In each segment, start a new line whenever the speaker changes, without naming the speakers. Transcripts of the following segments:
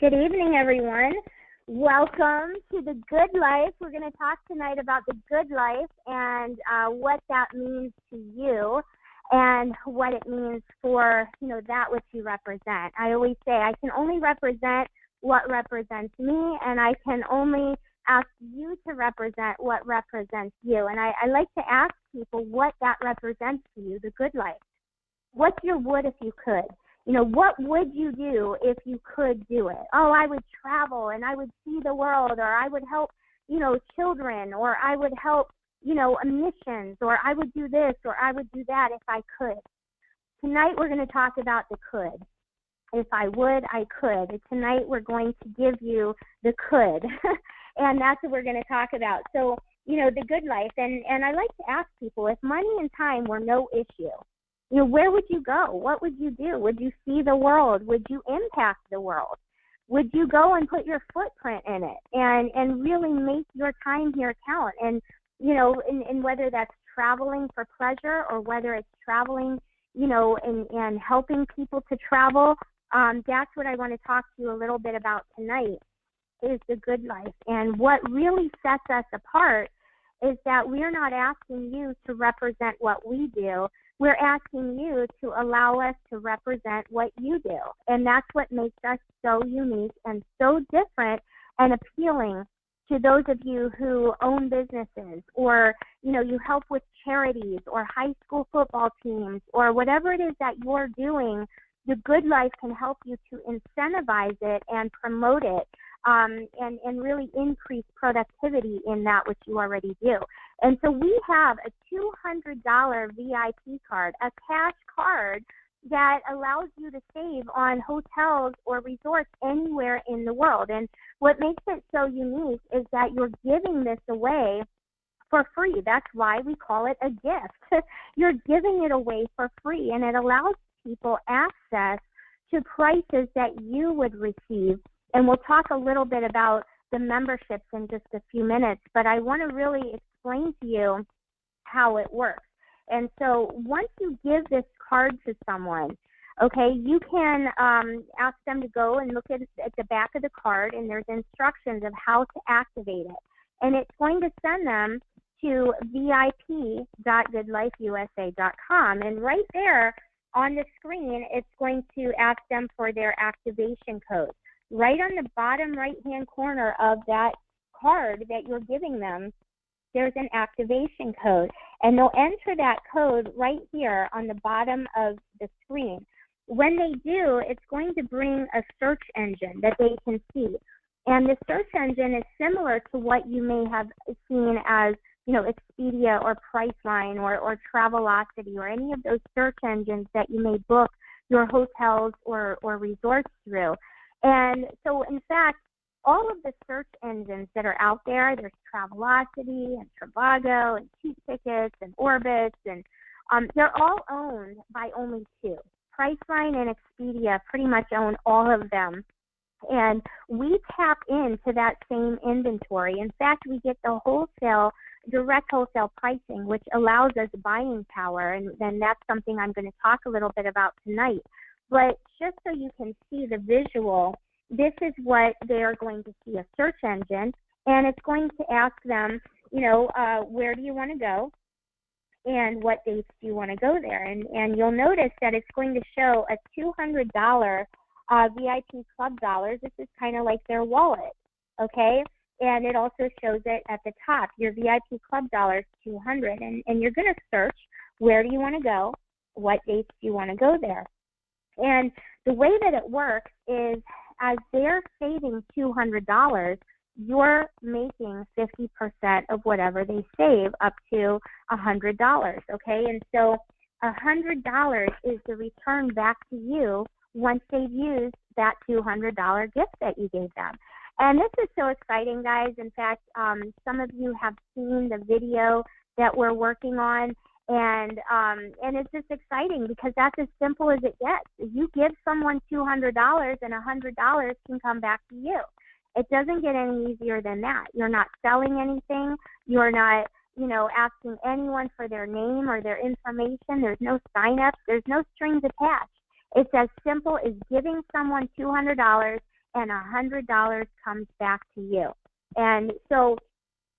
Good evening, everyone. Welcome to the Good Life. We're going to talk tonight about the good life and what that means to you and what it means for, that which you represent. I always say I can only represent what represents me, and I can only ask you to represent what represents you. And I like to ask people what that represents to you, the good life. What's your would if you could? What would you do if you could do it? Oh, I would travel and I would see the world, or I would help, children, or I would help, missions, or I would do this, or I would do that if I could. Tonight we're going to talk about the could. If I would, I could. Tonight we're going to give you the could, and that's what we're going to talk about. So, the good life, and I like to ask people, if money and time were no issue, where would you go? What would you do? Would you see the world? Would you impact the world? Would you go and put your footprint in it and really make your time here count? And, and whether that's traveling for pleasure or whether it's traveling, and helping people to travel, that's what I want to talk to you a little bit about tonight, is the good life. And what really sets us apart is that we're not asking you to represent what we do. We're asking you to allow us to represent what you do. And that's what makes us so unique and so different and appealing to those of you who own businesses, or, you help with charities or high school football teams, or whatever it is that you're doing. The Good Life can help you to incentivize it and promote it, and really increase productivity in that which you already do. And so we have a $200 VIP card, a cash card that allows you to save on hotels or resorts anywhere in the world. And what makes it so unique is that you're giving this away for free. That's why we call it a gift. You're giving it away for free, and it allows people access to prices that you would receive. And we'll talk a little bit about the memberships in just a few minutes, but I want to really explain to you how it works. And so once you give this card to someone, okay, you can ask them to go and look at the back of the card, and there's instructions of how to activate it. And it's going to send them to vip.goodlifeusa.com. And right there on the screen, it's going to ask them for their activation code. Right on the bottom right-hand corner of that card that you're giving them, there's an activation code. And they'll enter that code right here on the bottom of the screen. When they do, it's going to bring a search engine that they can see. And the search engine is similar to what you may have seen as, Expedia or Priceline or Travelocity, or any of those search engines that you may book your hotels or resorts through. And so, in fact, all of the search engines that are out there, there's Travelocity and Trivago and Cheap Tickets and Orbitz, and they're all owned by only two. Priceline and Expedia pretty much own all of them. And we tap into that same inventory. In fact, we get the direct wholesale pricing, which allows us buying power. And then that's something I'm going to talk a little bit about tonight. But just so you can see the visual, this is what they are going to see, a search engine, and it's going to ask them, where do you want to go and what dates do you want to go there? And you'll notice that it's going to show a $200 VIP Club dollars. This is kind of like their wallet, okay? And it also shows it at the top, your VIP Club dollars, 200. And you're going to search, where do you want to go? What dates do you want to go there? And the way that it works is, as they're saving $200, you're making 50% of whatever they save, up to $100, okay? And so $100 is the return back to you once they've used that $200 gift that you gave them. And this is so exciting, guys. In fact, some of you have seen the video that we're working on, and it's just exciting because that's as simple as it gets. If you give someone $200, and $100 can come back to you. It doesn't get any easier than that. You're not selling anything. You're not, asking anyone for their name or their information. There's no sign-ups. There's no strings attached. It's as simple as giving someone $200 and $100 comes back to you. And so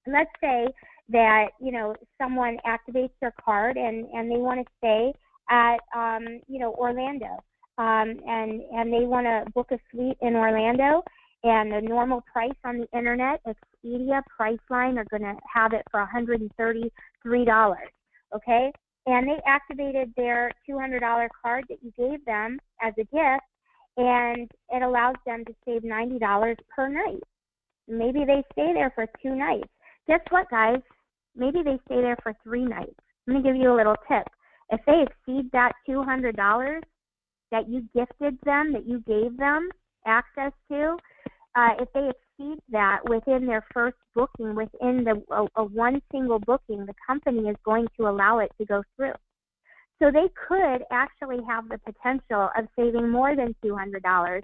let's say that, someone activates their card and they want to stay at, Orlando, and they want to book a suite in Orlando, and the normal price on the internet, Expedia, Priceline, are going to have it for $133, okay? And they activated their $200 card that you gave them as a gift, and it allows them to save $90 per night. Maybe they stay there for 2 nights. Guess what, guys? Maybe they stay there for 3 nights. Let me give you a little tip. If they exceed that $200 that you gifted them, that you gave them access to, if they exceed that within their first booking, within one single booking, the company is going to allow it to go through. So they could actually have the potential of saving more than $200,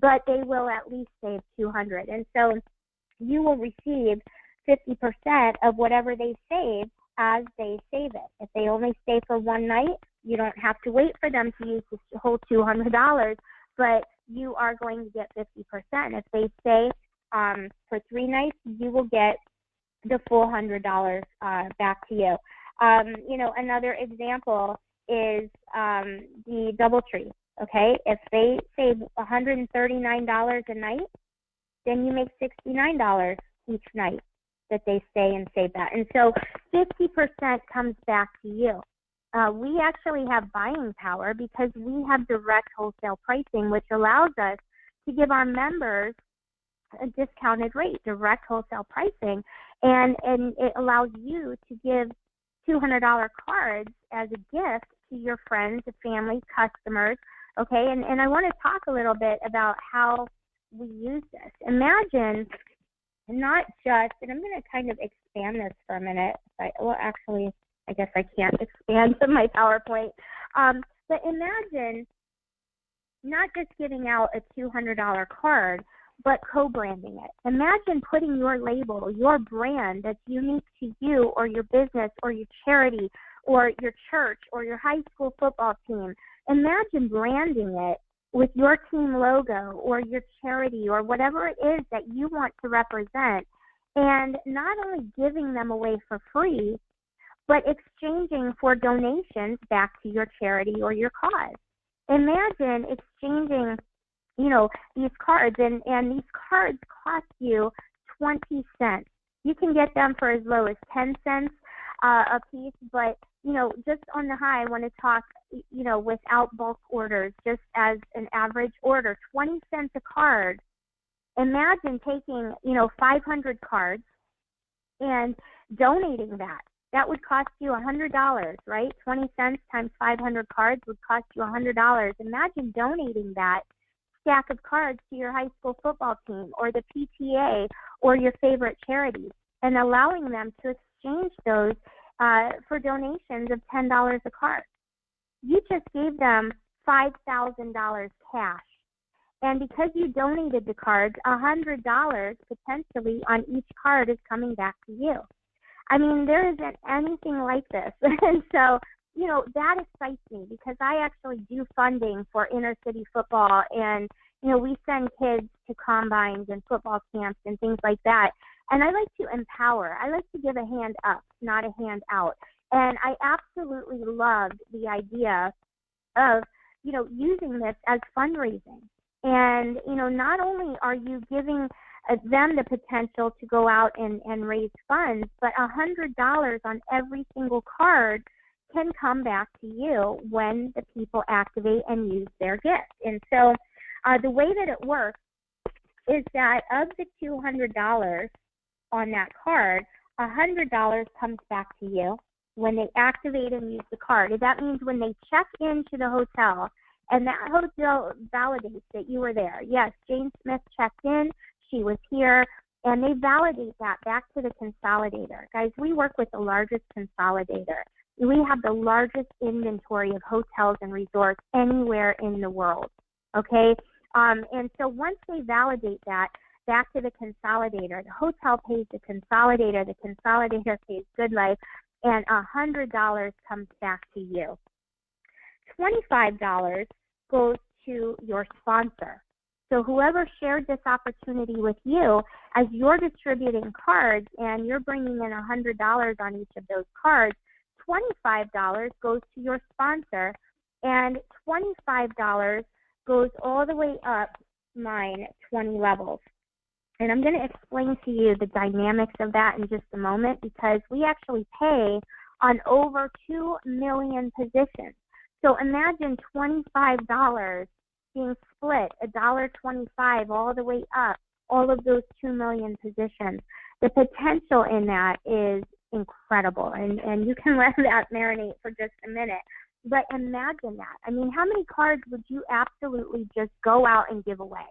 but they will at least save $200. And so you will receive 50% of whatever they save as they save it. If they only stay for 1 night, you don't have to wait for them to use the whole $200, but you are going to get 50%. If they stay for 3 nights, you will get the full $100 back to you. Another example is the DoubleTree. Okay, if they save $139 a night, then you make $69 each night that they stay and save that. And so 50% comes back to you. We actually have buying power because we have direct wholesale pricing, which allows us to give our members a discounted rate, direct wholesale pricing, and it allows you to give $200 cards as a gift to your friends, family, customers, okay? And I want to talk a little bit about how we use this. Imagine not just, and I'm going to kind of expand this for a minute. Actually, I guess I can't expand my PowerPoint. But imagine not just giving out a $200 card, but co-branding it. Imagine putting your label, your brand that's unique to you or your business or your charity or your church or your high school football team. Imagine branding it with your team logo or your charity or whatever it is that you want to represent, and not only giving them away for free, but exchanging for donations back to your charity or your cause. Imagine exchanging, these cards, and these cards cost you 20 cents. You can get them for as low as 10 cents a piece, but, just on the high, I want to talk, without bulk orders, just as an average order, 20 cents a card. Imagine taking, 500 cards and donating that. That would cost you $100, right? 20 cents times 500 cards would cost you $100. Imagine donating that stack of cards to your high school football team or the PTA or your favorite charity, and allowing them to exchange those for donations of $10 a card. You just gave them $5,000 cash. And because you donated the cards, $100 potentially on each card is coming back to you. I mean, there isn't anything like this. And so, that excites me because I actually do funding for inner city football, and, we send kids to combines and football camps and things like that. And I like to empower. I like to give a hand up, not a hand out. And I absolutely loved the idea of, using this as fundraising. And, not only are you giving them the potential to go out and raise funds, but $100 on every single card can come back to you when the people activate and use their gift. And so the way that it works is that of the $200 on that card, $100 comes back to you when they activate and use the card. That means when they check into the hotel and that hotel validates that you were there. Yes, Jane Smith checked in, she was here, and they validate that back to the consolidator. Guys, we work with the largest consolidator. We have the largest inventory of hotels and resorts anywhere in the world, okay? And so once they validate that back to the consolidator, the hotel pays the consolidator pays GoodLife, and $100 comes back to you. $25 goes to your sponsor. So whoever shared this opportunity with you, as you're distributing cards and you're bringing in $100 on each of those cards, $25 goes to your sponsor, and $25 goes all the way up mine 20 levels. And I'm going to explain to you the dynamics of that in just a moment, because we actually pay on over 2 million positions. So imagine $25 being split, $1.25 all the way up, all of those 2 million positions. The potential in that is incredible, and you can let that marinate for just a minute. But imagine that. I mean, how many cards would you absolutely just go out and give away?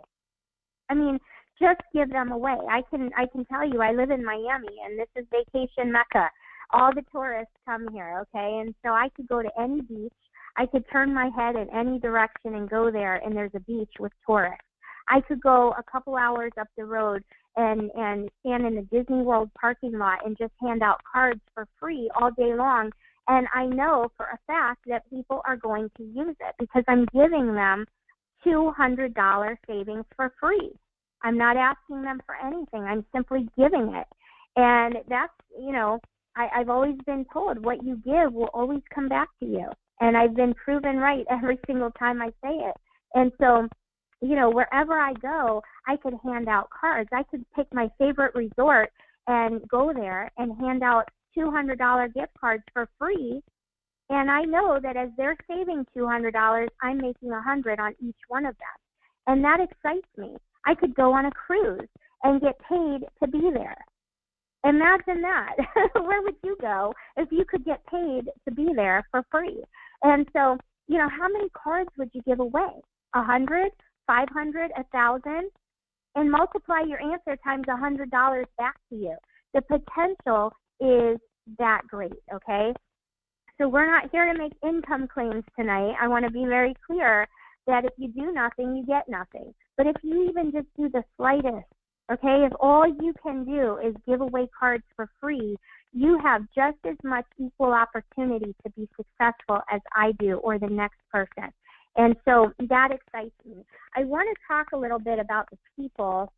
I mean, just give them away. I can tell you, I live in Miami, and this is vacation Mecca. All the tourists come here, okay? And so I could go to any beach. I could turn my head in any direction and go there, and there's a beach with tourists. I could go a couple hours up the road and stand in the Disney World parking lot and just hand out cards for free all day long. And I know for a fact that people are going to use it because I'm giving them $200 savings for free. I'm not asking them for anything. I'm simply giving it. And that's, I've always been told what you give will always come back to you. And I've been proven right every single time I say it. And so, wherever I go, I could hand out cards. I could pick my favorite resort and go there and hand out $200 gift cards for free. And I know that as they're saving $200, I'm making $100 on each one of them. And that excites me. I could go on a cruise and get paid to be there. Imagine that. Where would you go if you could get paid to be there for free? And so, how many cards would you give away? 100, 500, 1,000? And multiply your answer times $100 back to you. The potential is that great, okay? So we're not here to make income claims tonight. I want to be very clear that if you do nothing, you get nothing. But if you even just do the slightest, okay, if all you can do is give away cards for free, you have just as much equal opportunity to be successful as I do or the next person. And so that excites me. I want to talk a little bit about the people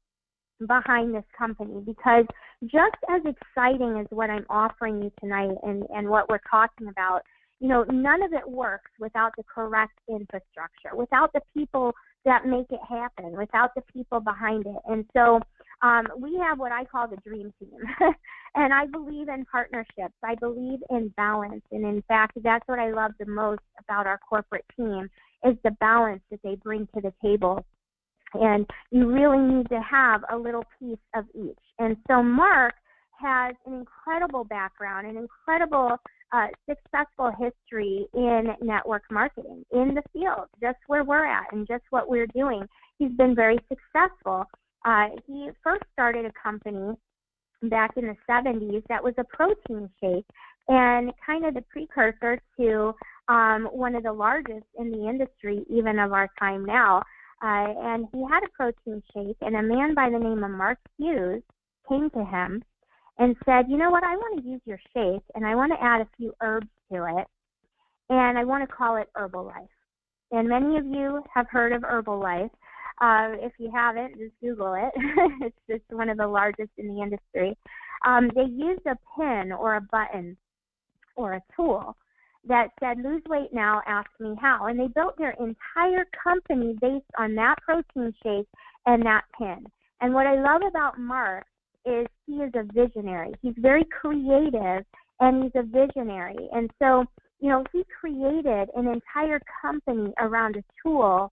behind this company, because just as exciting as what I'm offering you tonight and what we're talking about, none of it works without the correct infrastructure, without the people that make it happen, without the people behind it. And so we have what I call the dream team. And I believe in partnerships. I believe in balance. And in fact, that's what I love the most about our corporate team is the balance that they bring to the table. And you really need to have a little piece of each. And so Mark has an incredible background, an incredible successful history in network marketing, in the field, just where we're at and just what we're doing. He's been very successful. He first started a company back in the 70s that was a protein shake and kind of the precursor to one of the largest in the industry, even of our time now. And he had a protein shake, and a man by the name of Mark Hughes came to him and said, you know what, I want to use your shake, and I want to add a few herbs to it, and I want to call it Herbalife. And many of you have heard of Herbalife. If you haven't, just Google it. It's just one of the largest in the industry. They used a pin or a button or a tool that said, lose weight now, ask me how. And they built their entire company based on that protein shake and that pin. And what I love about Mark is he is a visionary. He's very creative, and he's a visionary. And so, he created an entire company around a tool,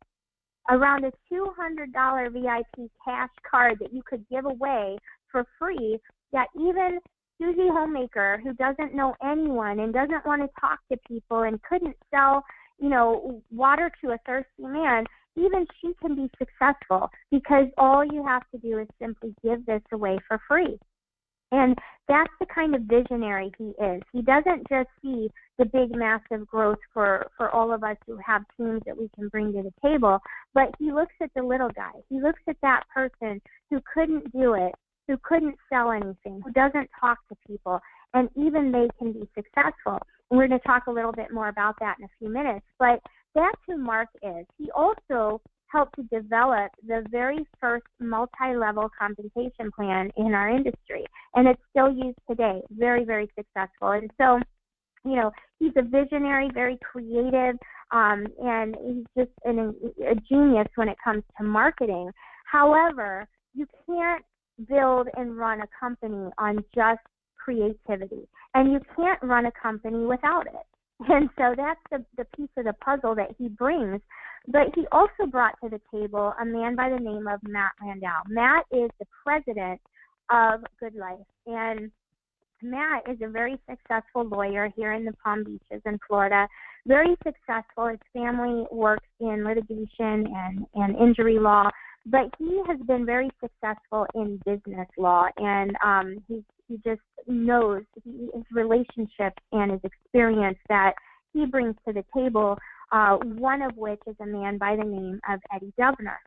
around a $200 VIP cash card that you could give away for free, that even Susie Homemaker, who doesn't know anyone and doesn't want to talk to people and couldn't sell, water to a thirsty man, even she can be successful because all you have to do is simply give this away for free. And that's the kind of visionary he is. He doesn't just see the big, massive growth for all of us who have teams that we can bring to the table, but he looks at the little guy. He looks at that person who couldn't do it, who couldn't sell anything, who doesn't talk to people, and even they can be successful. And we're going to talk a little bit more about that in a few minutes, but that's who Mark is. He also helped to develop the very first multi-level compensation plan in our industry, and it's still used today. Very, very successful. And so, he's a visionary, very creative, and he's just a genius when it comes to marketing. However, you can't build and run a company on just creativity, and you can't run a company without it. And so that's the piece of the puzzle that he brings. But he also brought to the table a man by the name of Matt Landau. Matt is the president of GoodLife, and Matt is a very successful lawyer here in the Palm Beaches in Florida. Very successful. His family works in litigation and injury law, but he has been very successful in business law, and he just knows his relationships and his experience that he brings to the table, one of which is a man by the name of Eddie Dubner.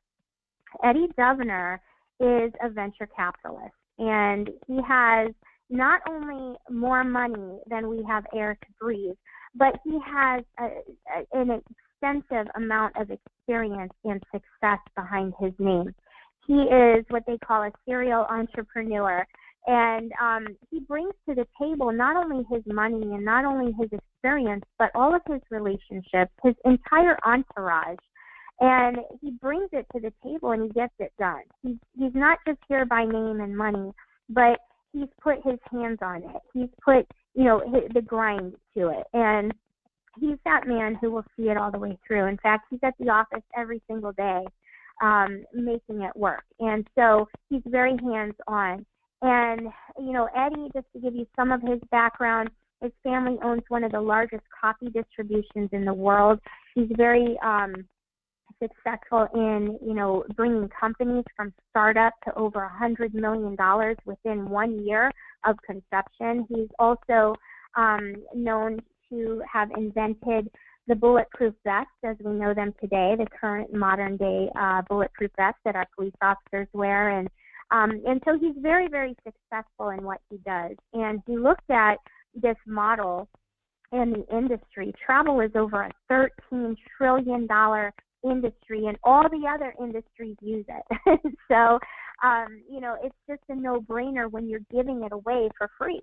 Eddie Dubner is a venture capitalist, and he has not only more money than we have air to breathe, but he has an extensive amount of experience and success behind his name. He is what they call a serial entrepreneur, and he brings to the table not only his money and not only his experience, but all of his relationships, his entire entourage. And he brings it to the table and he gets it done. He's not just here by name and money, but he's put his hands on it. He's put, the grind to it. And he's that man who will see it all the way through. In fact, he's at the office every single day making it work. And so he's very hands-on. And, Eddie, just to give you some of his background, his family owns one of the largest coffee distributions in the world. He's very successful in, bringing companies from startup to over $100 million within 1 year of conception. He's also known to have invented the bulletproof vests as we know them today, the current modern day bulletproof vests that our police officers wear. And so he's very, very successful in what he does. And he looked at this model in the industry. Travel is over a $13 trillion industry, and all the other industries use it. So, it's just a no-brainer when you're giving it away for free.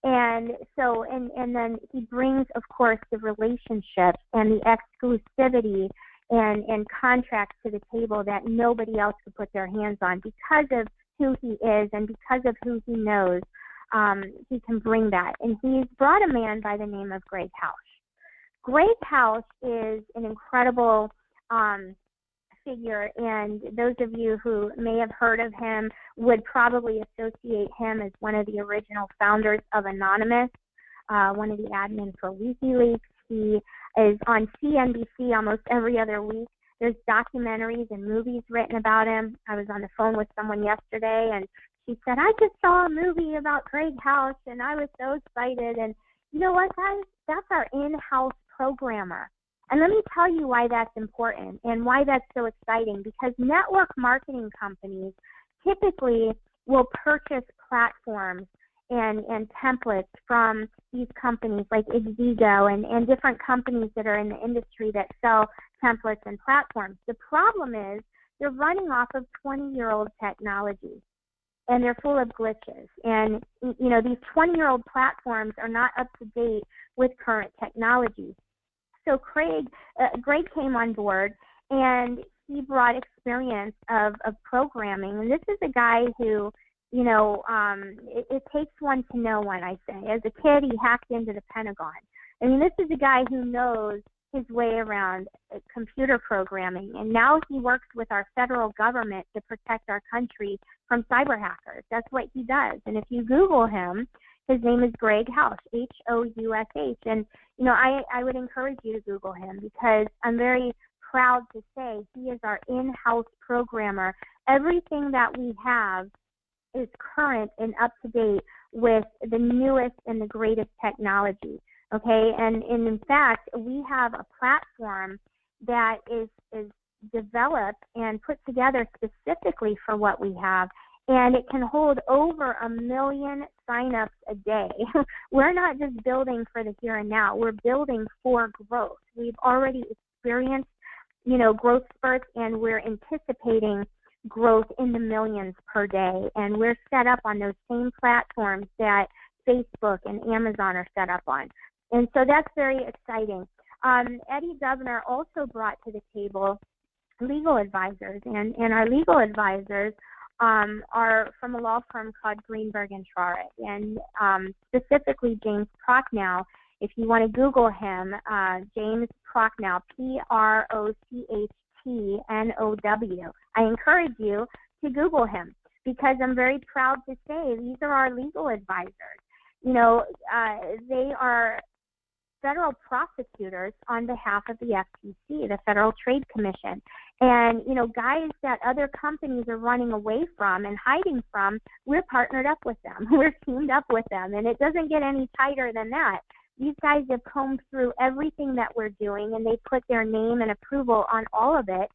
And so, and then he brings, of course, the relationships and the exclusivity and contracts to the table that nobody else could put their hands on because of who he is and because of who he knows. He can bring that. And he's brought a man by the name of Greg House. Greg House is an incredible figure, and those of you who may have heard of him would probably associate him as one of the original founders of Anonymous, one of the admins for WikiLeaks. He is on CNBC almost every other week. There's documentaries and movies written about him. I was on the phone with someone yesterday, and she said, I just saw a movie about Greg House, and I was so excited. And you know what, guys? That's our in-house programmer. And let me tell you why that's important and why that's so exciting, because network marketing companies typically will purchase platforms and templates from these companies like Exego and different companies that are in the industry that sell templates and platforms. The problem is they're running off of 20-year-old technology, and they're full of glitches. And, these 20-year-old platforms are not up to date with current technology. So Greg came on board, and he brought experience of programming. And this is a guy who, it takes one to know one, I say. As a kid, he hacked into the Pentagon. I mean, this is a guy who knows his way around computer programming. And now he works with our federal government to protect our country from cyber hackers. That's what he does. And if you Google him, his name is Greg House, Housh. And, I would encourage you to Google him because I'm very proud to say he is our in-house programmer. Everything that we have is current and up to date with the newest and the greatest technology. Okay, and in fact, we have a platform that is developed and put together specifically for what we have, and it can hold over 1 million signups a day. We're not just building for the here and now. We're building for growth. We've already experienced growth spurts, and we're anticipating growth in the millions per day. And we're set up on those same platforms that Facebook and Amazon are set up on. And so that's very exciting. Eddie Governor also brought to the table legal advisors, and our legal advisors are from a law firm called Greenberg and Trarick, and specifically James Prochnow. If you want to Google him, James Prochnow, Prochtnow. I encourage you to Google him, because I'm very proud to say these are our legal advisors. They are federal prosecutors on behalf of the FTC, the Federal Trade Commission. And, guys that other companies are running away from and hiding from, we're partnered up with them. We're teamed up with them. And it doesn't get any tighter than that. These guys have combed through everything that we're doing, and they put their name and approval on all of it.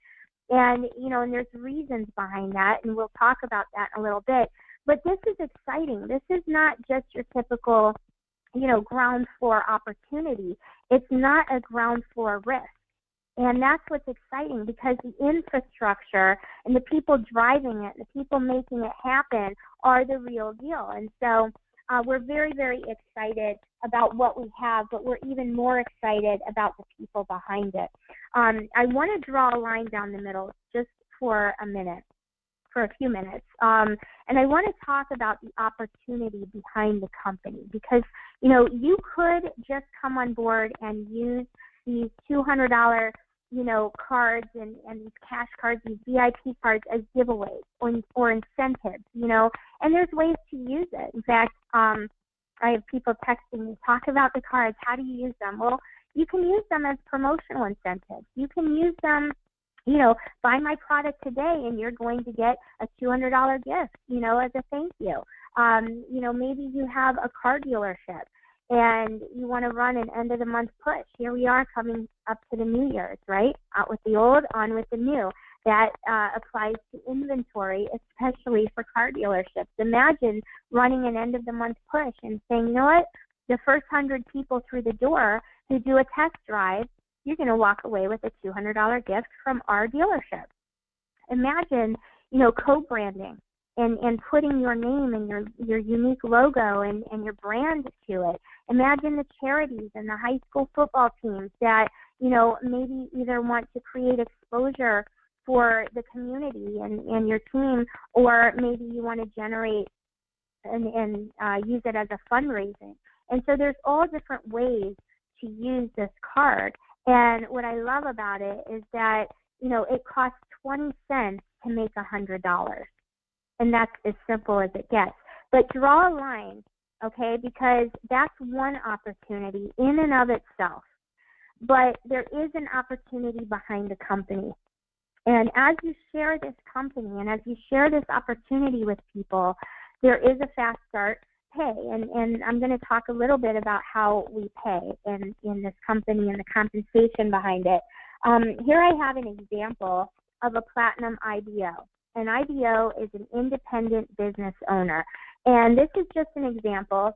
And, and there's reasons behind that, and we'll talk about that in a little bit. But this is exciting. This is not just your typical, ground floor opportunity. It's not a ground floor risk. And that's what's exciting, because the infrastructure and the people driving it, the people making it happen are the real deal. And so we're very, very excited about what we have, but we're even more excited about the people behind it. I want to draw a line down the middle just for a few minutes. And I want to talk about the opportunity behind the company, because, you could just come on board and use these $200, cards and these cash cards, these VIP cards as giveaways or incentives, and there's ways to use it. In fact, I have people texting me, talk about the cards, how do you use them? Well, you can use them as promotional incentives. You can use them, buy my product today and you're going to get a $200 gift, as a thank you. Maybe you have a car dealership and you want to run an end of the month push. Here we are coming up to the New Year's, right? Out with the old, on with the new. That applies to inventory, especially for car dealerships. Imagine running an end of the month push and saying, you know what, the first 100 people through the door who do a test drive, you're going to walk away with a $200 gift from our dealership. Imagine, co-branding and putting your name and your unique logo and your brand to it. Imagine the charities and the high school football teams that, maybe either want to create exposure for the community and your team, or maybe you want to generate and use it as a fundraising. And so there's all different ways to use this card. And what I love about it is that, it costs 20 cents to make $100. And that's as simple as it gets. But draw a line, okay, because that's one opportunity in and of itself. But there is an opportunity behind the company. And as you share this company and as you share this opportunity with people, there is a fast start pay. And I'm going to talk a little bit about how we pay in this company and the compensation behind it. Here I have an example of a platinum IBO. An IBO is an independent business owner. And this is just an example.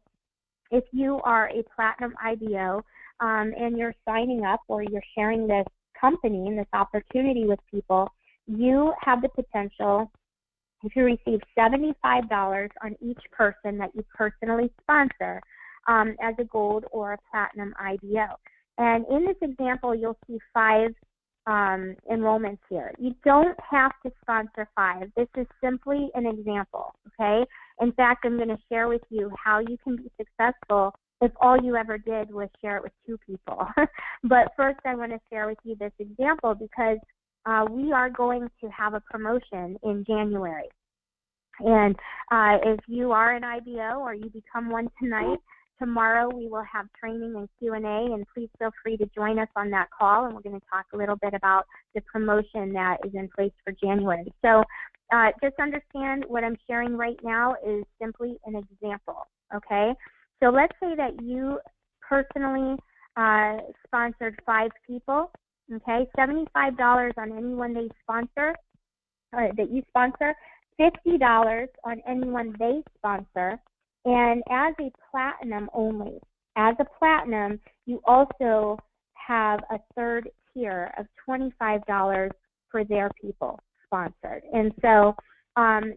If you are a platinum IBO and you're signing up or you're sharing this company and this opportunity with people, you have the potential, if you receive $75 on each person that you personally sponsor as a gold or a platinum IBO. And in this example, you'll see 5 enrollments here. You don't have to sponsor 5. This is simply an example, okay? In fact, I'm going to share with you how you can be successful if all you ever did was share it with 2 people. But first, I want to share with you this example because we are going to have a promotion in January. And if you are an IBO or you become one tonight, tomorrow we will have training and Q&A, and please feel free to join us on that call, and we're going to talk a little bit about the promotion that is in place for January. So just understand what I'm sharing right now is simply an example, okay? So let's say that you personally sponsored 5 people, okay? $75 on anyone they sponsor, that you sponsor, $50 on anyone they sponsor, and as a platinum only, as a platinum, you also have a third tier of $25 for their people sponsored. And so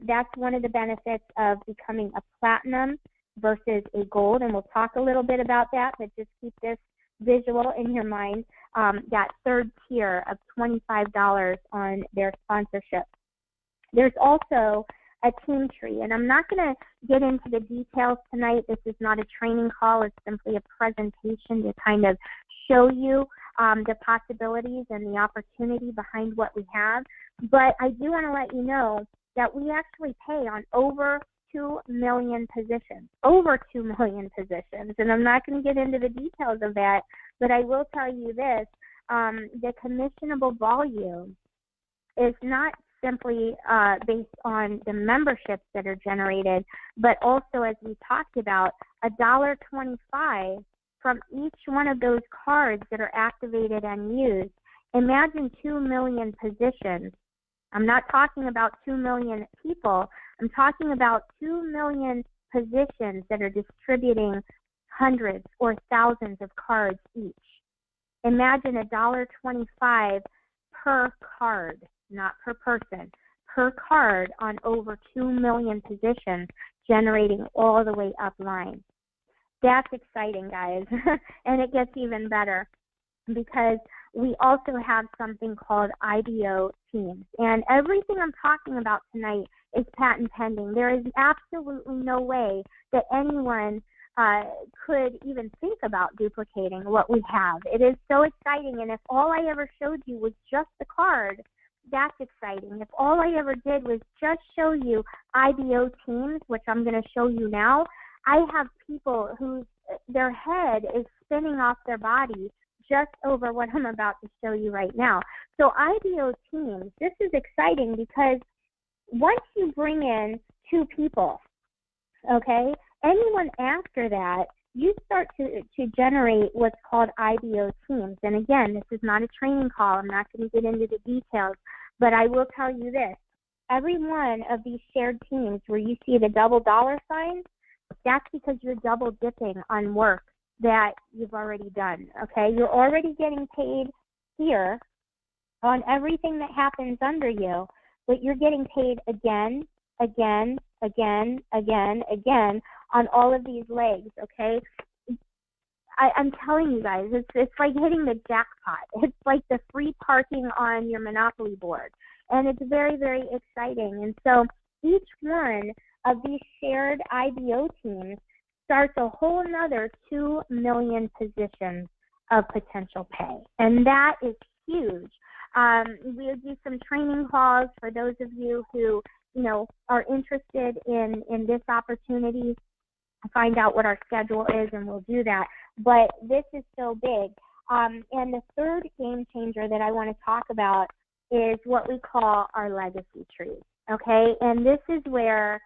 that's one of the benefits of becoming a platinum versus a gold, and we'll talk a little bit about that, but just keep this visual in your mind, that third tier of $25 on their sponsorship. There's also a team tree, and I'm not going to get into the details tonight. This is not a training call. It's simply a presentation to kind of show you the possibilities and the opportunity behind what we have. But I do want to let you know that we actually pay on over 2 million positions, over 2 million positions. And I'm not going to get into the details of that, but I will tell you this, the commissionable volume is not simply based on the memberships that are generated, but also, as we talked about, $1.25 from each one of those cards that are activated and used. Imagine 2 million positions. I'm not talking about 2 million people. I'm talking about 2 million positions that are distributing hundreds or thousands of cards each. Imagine $1.25 per card, not per person, per card on over 2 million positions, generating all the way up line. That's exciting, guys. And it gets even better because we also have something called IBO teams. And everything I'm talking about tonight is patent pending. There is absolutely no way that anyone could even think about duplicating what we have. It is so exciting. And if all I ever showed you was just the card, that's exciting. If all I ever did was just show you IBO teams, which I'm going to show you now, I have people whose their head is spinning off their body just over what I'm about to show you right now. So IBO teams, this is exciting because once you bring in 2 people, okay, anyone after that, you start to generate what's called IBO teams. And again, this is not a training call. I'm not going to get into the details, but I will tell you this. Every one of these shared teams where you see the double dollar signs, that's because you're double dipping on work that you've already done, okay? You're already getting paid here on everything that happens under you, but you're getting paid again on all of these legs, okay? I'm telling you guys, it's like hitting the jackpot. It's like the free parking on your Monopoly board, and it's very, very exciting. And so each one of these shared IBO teams starts a whole another 2 million positions of potential pay, and that is huge. We'll do some training calls for those of you who, are interested in this opportunity. Find out what our schedule is, and we'll do that. But this is so big. And the third game changer that I want to talk about is what we call our legacy tree, okay? And this is where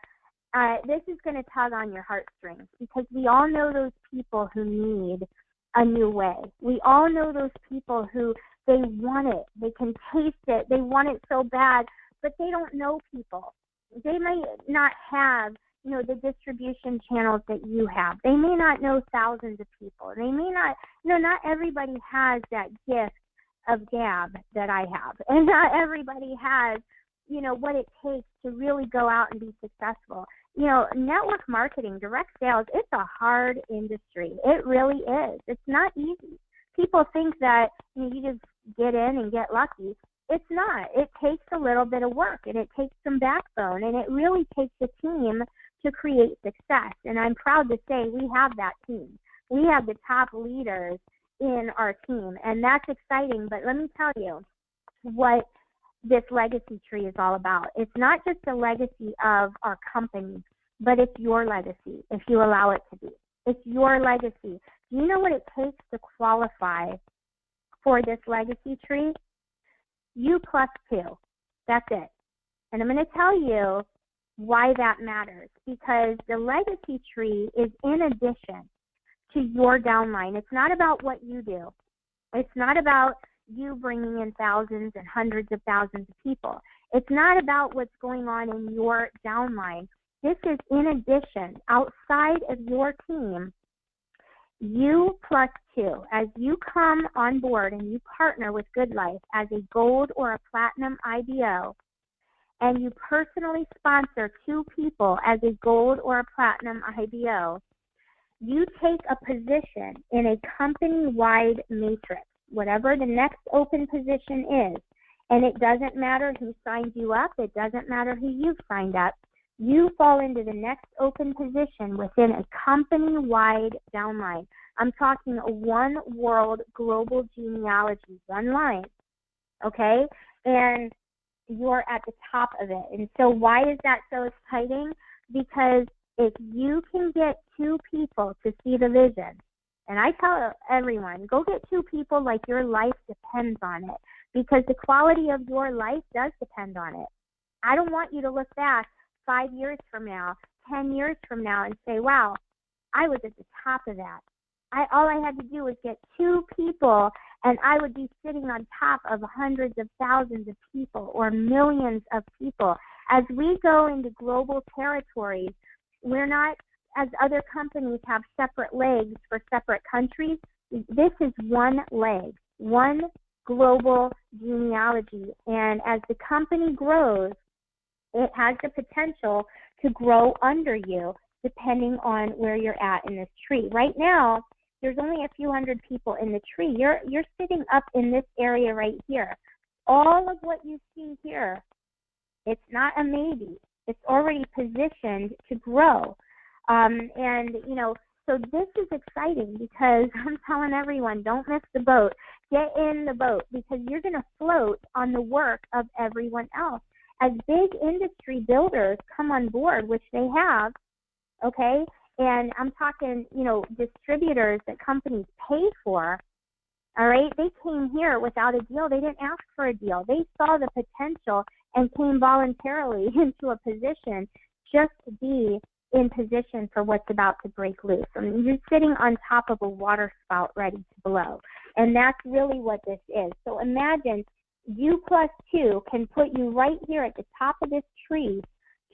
this is going to tug on your heartstrings because we all know those people who need a new way. We all know those people who they want it. They can taste it. They want it so bad, but they don't know people. They may not have the distribution channels that you have. They may not know thousands of people. They may not, not everybody has that gift of gab that I have. And not everybody has, what it takes to really go out and be successful. Network marketing, direct sales, it's a hard industry. It really is. It's not easy. People think that you just get in and get lucky. It's not. It takes a little bit of work, and it takes some backbone, and it really takes a team to create success. And I'm proud to say we have that team. We have the top leaders in our team, and that's exciting. But let me tell you what this legacy tree is all about. It's not just the legacy of our company, but it's your legacy if you allow it to be. It's your legacy. Do you know what it takes to qualify for this legacy tree? You plus 2. That's it. And I'm going to tell you why that matters, because the legacy tree is in addition to your downline. It's not about what you do. It's not about you bringing in thousands and hundreds of thousands of people. It's not about what's going on in your downline. This is in addition, outside of your team. you plus two, as you come on board and you partner with GoodLife as a gold or a platinum IBO, and you personally sponsor two people as a gold or a platinum IBO, you take a position in a company-wide matrix, whatever the next open position is. And it doesn't matter who signed you up. It doesn't matter who you've signed up. You fall into the next open position within a company-wide downline. I'm talking a one world global genealogy, one line, okay? And you're at the top of it. And so why is that so exciting? Because if you can get two people to see the vision, and I tell everyone, go get two people like your life depends on it, because the quality of your life does depend on it. I don't want you to look back 5 years from now, 10 years from now and say, wow, I was at the top of that. All I had to do was get two people and I would be sitting on top of hundreds of thousands of people or millions of people. As we go into global territories, we're not, as other companies have separate legs for separate countries, this is one leg, one global genealogy. And as the company grows, it has the potential to grow under you depending on where you're at in this tree. Right now, there's only a few hundred people in the tree. You're sitting up in this area right here. All of what you see here, it's not a maybe. It's already positioned to grow. So this is exciting because I'm telling everyone, don't miss the boat. Get in the boat because you're going to float on the work of everyone else. As big industry builders come on board, which they have, okay, and I'm talking, distributors that companies pay for, all right, they came here without a deal. They didn't ask for a deal. They saw the potential and came voluntarily into a position just to be in position for what's about to break loose. I mean, you're sitting on top of a water spout ready to blow, and that's really what this is. So imagine you plus two can put you right here at the top of this tree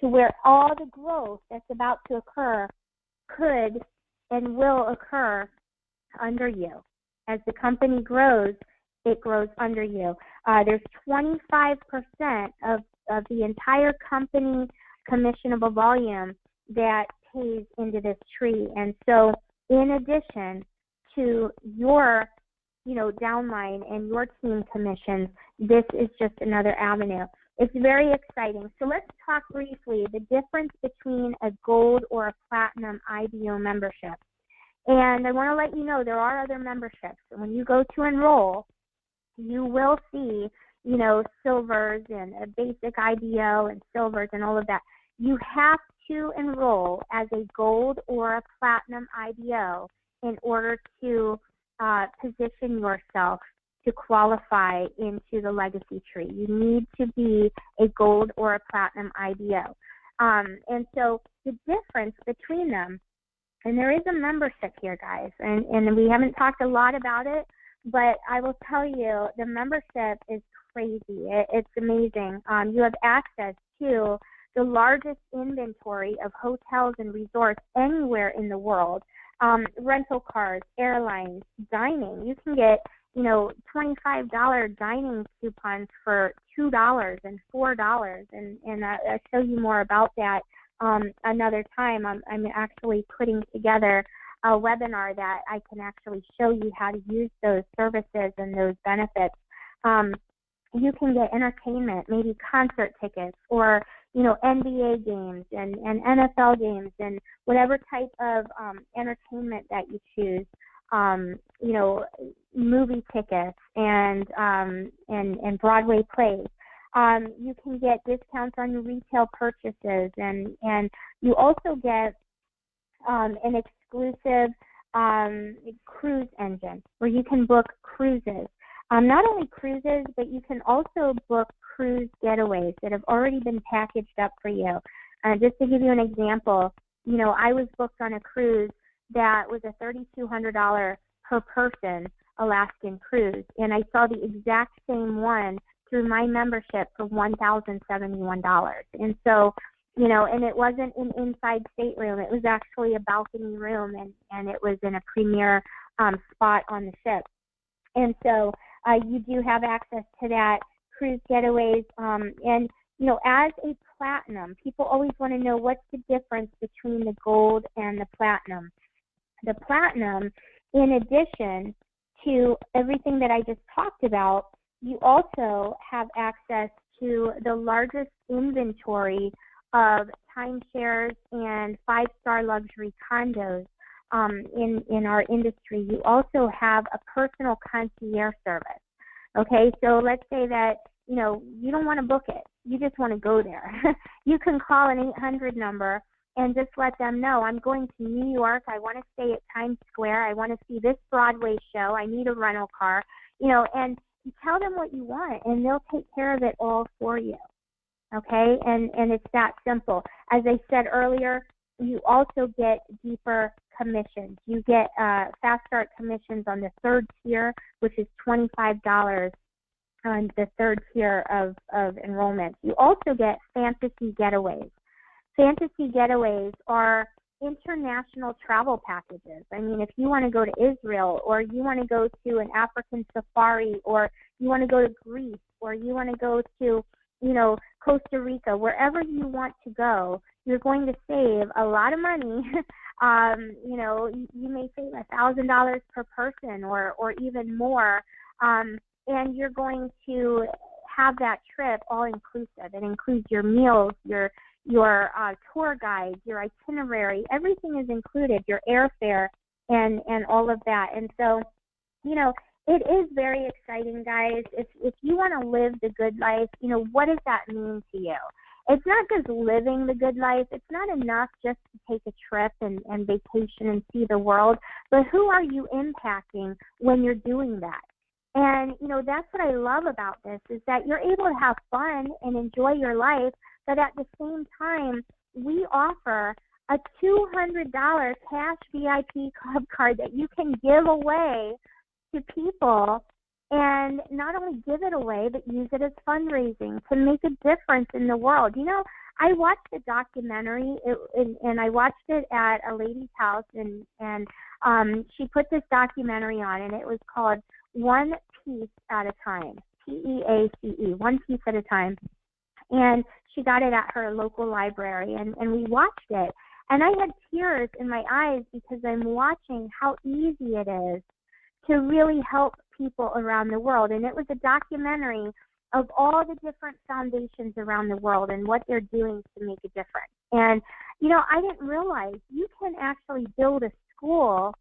to where all the growth that's about to occur could and will occur under you. As the company grows, it grows under you. There's 25% of the entire company commissionable volume that pays into this tree. And so in addition to your downline and your team commissions, this is just another avenue. It's very exciting. So let's talk briefly the difference between a gold or a platinum IBO membership. And I want to let you know there are other memberships. When you go to enroll, you will see, silvers and a basic IBO and silvers and all of that. You have to enroll as a gold or a platinum IBO in order to position yourself to qualify into the legacy tree. You need to be a gold or a platinum IBO. And so the difference between them, and there is a membership here, guys, and we haven't talked a lot about it, but I will tell you the membership is crazy. It's amazing. You have access to the largest inventory of hotels and resorts anywhere in the world. Rental cars, airlines, dining. You can get, $25 dining coupons for $2 and $4, and I'll show you more about that another time. I'm actually putting together a webinar that I can actually show you how to use those services and those benefits. You can get entertainment, maybe concert tickets or NBA games and NFL games and whatever type of entertainment that you choose. Movie tickets and Broadway plays. You can get discounts on your retail purchases, and you also get an exclusive cruise engine where you can book cruises. Not only cruises, but you can also book cruise getaways that have already been packaged up for you. Just to give you an example, I was booked on a cruise that was a $3,200 per person Alaskan cruise, and I saw the exact same one through my membership for $1,071. And so and it wasn't an inside stateroom. It was actually a balcony room, and it was in a premier spot on the ship. And so you do have access to that, cruise getaways. And, as a platinum, people always want to know what's the difference between the gold and the platinum. The platinum, in addition to everything that I just talked about, you also have access to the largest inventory of timeshares and five-star luxury condos in our industry. You also have a personal concierge service. Okay, so let's say that you don't want to book it, you just want to go there. You can call an 800 number and just let them know, I'm going to New York, I want to stay at Times Square, I want to see this Broadway show, I need a rental car, and you tell them what you want, and they'll take care of it all for you. Okay, and it's that simple. As I said earlier, you also get deeper commissions. You get fast start commissions on the third tier, which is $25 on the third tier of enrollment. You also get fantasy getaways. Fantasy getaways are international travel packages. I mean, if you want to go to Israel, or you want to go to an African safari, or you want to go to Greece, or you want to go to Costa Rica, wherever you want to go, you're going to save a lot of money. You may save $1,000 per person or even more, and you're going to have that trip all inclusive. It includes your meals, your tour guides, your itinerary, everything is included, your airfare, and all of that. And so, it is very exciting, guys. If you want to live the good life, what does that mean to you? It's not just living the good life. It's not enough just to take a trip and vacation and see the world, but who are you impacting when you're doing that? And, that's what I love about this, is that you're able to have fun and enjoy your life, but at the same time, we offer a $200 cash VIP club card that you can give away to people, and not only give it away, but use it as fundraising to make a difference in the world. I watched a documentary, and I watched it at a lady's house, and she put this documentary on, and it was called One Piece at a Time, PEACE, One Piece at a Time. And she got it at her local library, and we watched it. And I had tears in my eyes because I'm watching how easy it is to really help people around the world. And it was a documentary of all the different foundations around the world and what they're doing to make a difference. And, I didn't realize you can actually build a school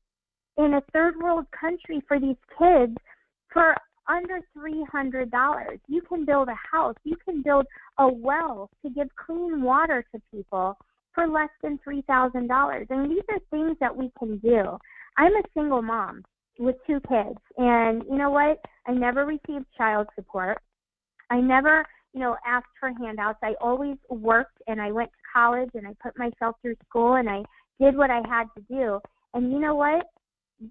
in a third world country for these kids for under $300. You can build a house. You can build a well to give clean water to people for less than $3,000. And these are things that we can do. I'm a single mom with 2 kids, and you know what? I never received child support. I never, asked for handouts. I always worked, and I went to college, and I put myself through school, and I did what I had to do. And you know what?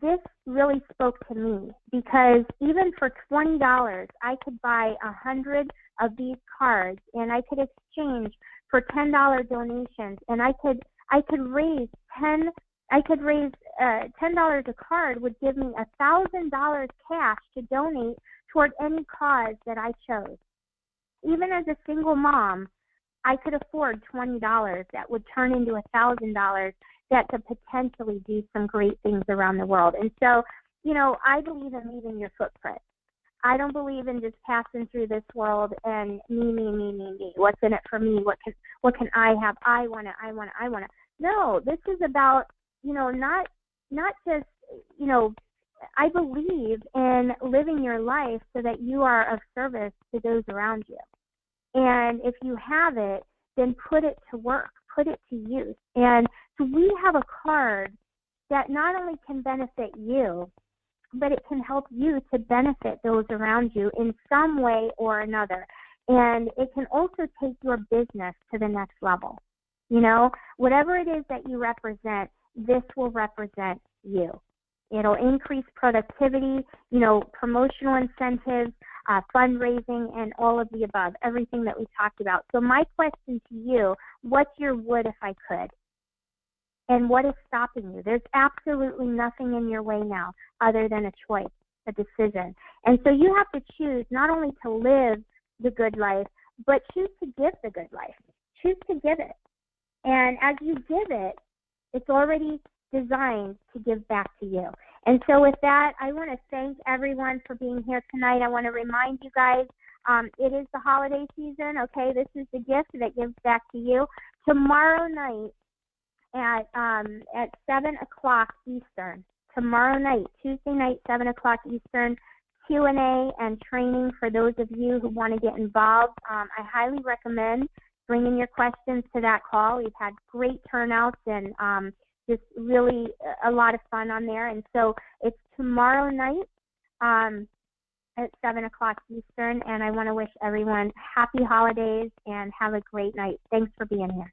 This really spoke to me, because even for $20, I could buy 100 of these cards, and I could exchange for $10 donations, and I could raise $10 a card would give me $1,000 cash to donate toward any cause that I chose. Even as a single mom, I could afford $20 that would turn into $1,000 that could potentially do some great things around the world. And so, I believe in leaving your footprint. I don't believe in just passing through this world and me. What's in it for me? What can I have? I want to. No, this is about, not just, I believe in living your life so that you are of service to those around you. And if you have it, then put it to work, put it to use. And so we have a card that not only can benefit you, but it can help you to benefit those around you in some way or another. And it can also take your business to the next level. Whatever it is that you represent, this will represent you. It'll increase productivity, promotional incentives. fundraising, and all of the above, everything that we talked about. So my question to you, what's your would if I could? And what is stopping you? There's absolutely nothing in your way now other than a choice, a decision. And so you have to choose not only to live the good life, but choose to give the good life. Choose to give it. And as you give it, it's already designed to give back to you. And so with that, I want to thank everyone for being here tonight. I want to remind you guys, it is the holiday season, okay? This is the gift that gives back to you. Tomorrow night at 7 o'clock Eastern, tomorrow night, Tuesday night, 7 o'clock Eastern, Q&A and training for those of you who want to get involved. I highly recommend bringing your questions to that call. We've had great turnouts and just really a lot of fun on there. And so it's tomorrow night at 7 o'clock Eastern, and I want to wish everyone happy holidays and have a great night. Thanks for being here.